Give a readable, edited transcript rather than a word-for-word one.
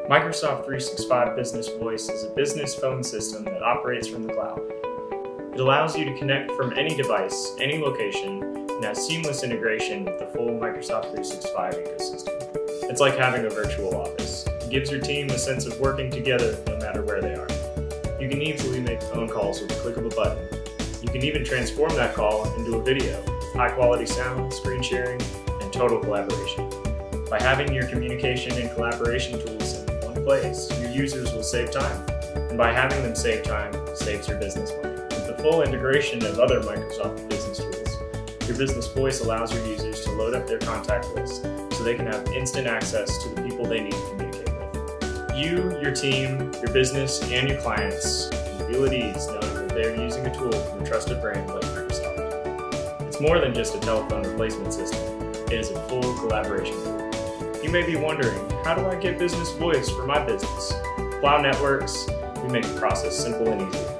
Microsoft 365 Business Voice is a business phone system that operates from the cloud. It allows you to connect from any device, any location, and has seamless integration with the full Microsoft 365 ecosystem. It's like having a virtual office. It gives your team a sense of working together no matter where they are. You can easily make phone calls with a click of a button. You can even transform that call into a video with high-quality sound, screen sharing, and total collaboration. By having your communication and collaboration tools in one place, your users will save time. And by having them save time, saves your business money. With the full integration of other Microsoft business tools, your Business Voice allows your users to load up their contact list so they can have instant access to the people they need to communicate with. You, your team, your business, and your clients can feel at ease knowing that they're using a tool from a trusted brand like Microsoft. It's more than just a telephone replacement system. It is a full collaboration tool. You may be wondering, how do I get Business Voice for my business? Cloud Networks, we make the process simple and easy.